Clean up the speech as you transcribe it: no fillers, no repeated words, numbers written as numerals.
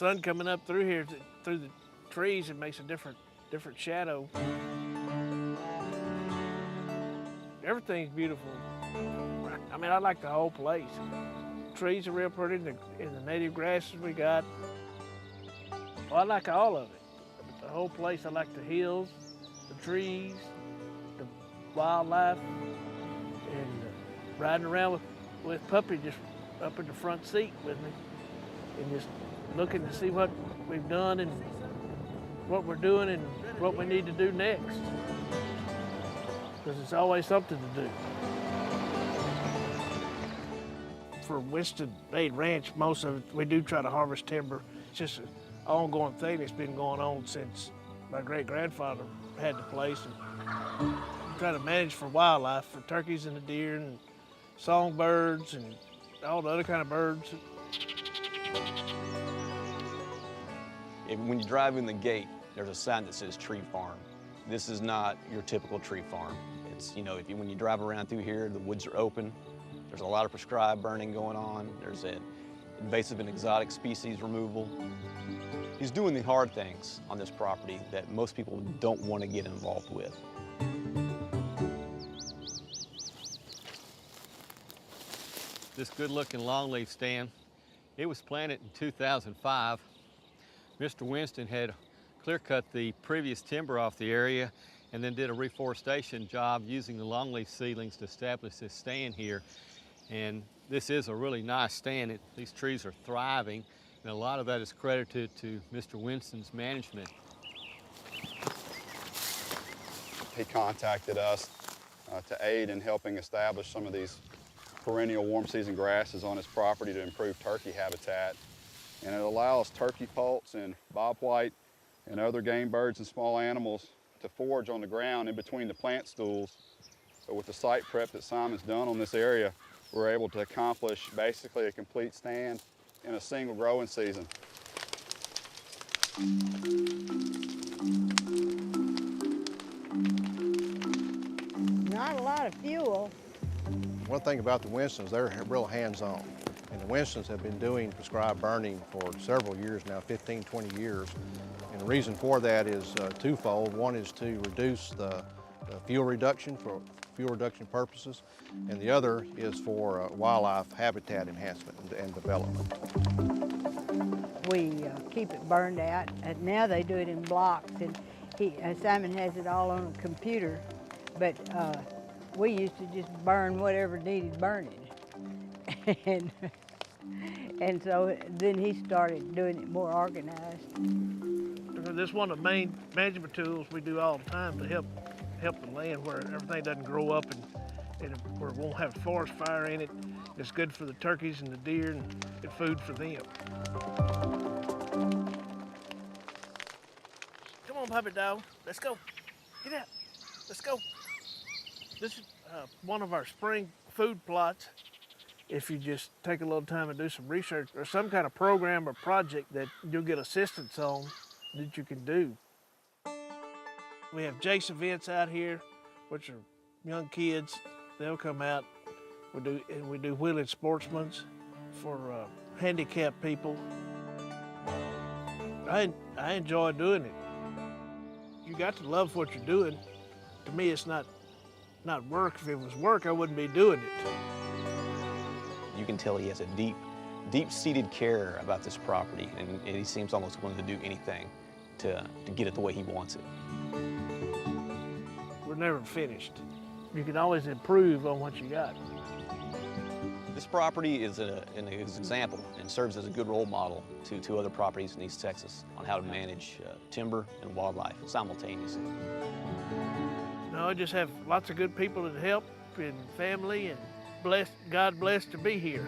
sun coming up through here, through the trees, it makes a different shadow. Everything's beautiful. I mean, I like the whole place. Trees are real pretty, and the native grasses we got. Well, I like all of it. The whole place, I like the hills, the trees, the wildlife, and riding around with Puppy just up in the front seat with me, and just looking to see what we've done and what we're doing and what we need to do next. Because it's always something to do. For Winston Aid Ranch, most of it, we do try to harvest timber. It's just an ongoing thing that's been going on since my great-grandfather had the place. And try to manage for wildlife, for turkeys and the deer and songbirds and all the other kind of birds. When you drive in the gate, there's a sign that says tree farm. This is not your typical tree farm. It's, you know, when you drive around through here, the woods are open. There's a lot of prescribed burning going on. There's an invasive and exotic species removal. He's doing the hard things on this property that most people don't want to get involved with. This good-looking longleaf stand, it was planted in 2005. Mr. Winston had clear-cut the previous timber off the area and then did a reforestation job using the longleaf seedlings to establish this stand here. And this is a really nice stand. These trees are thriving, and a lot of that is credited to Mr. Winston's management. He contacted us to aid in helping establish some of these perennial warm season grasses on his property to improve turkey habitat. And it allows turkey poults and bobwhite and other game birds and small animals to forage on the ground in between the plant stools. But with the site prep that Simon's done on this area, we're able to accomplish basically a complete stand in a single growing season. Not a lot of fuel. One thing about the Winstons, they're real hands-on. And the Winstons have been doing prescribed burning for several years now, 15, 20 years. And the reason for that is twofold. One is to reduce the fuel reduction for fuel reduction purposes, and the other is for wildlife habitat enhancement and development. We keep it burned out, and now they do it in blocks, and Simon has it all on a computer, but we used to just burn whatever needed burning. and so then he started doing it more organized. This is one of the main management tools we do all the time to help the land where everything doesn't grow up and where it won't have forest fire in it. It's good for the turkeys and the deer and food for them. Come on, puppy dog, let's go. Get out, let's go. This is one of our spring food plots. If you just take a little time and do some research or some kind of program or project that you'll get assistance on that you can do. We have Jace events out here, which are young kids. They'll come out. We do wheeling sportsmen's for handicapped people. I enjoy doing it. You got to love what you're doing. To me, it's not work. If it was work, I wouldn't be doing it. You can tell he has a deep-seated care about this property, and he seems almost willing to do anything to get it the way he wants it. We're never finished. You can always improve on what you got. This property is an example and serves as a good role model to other properties in East Texas on how to manage timber and wildlife simultaneously. No, I just have lots of good people that help and family, and God blessed to be here.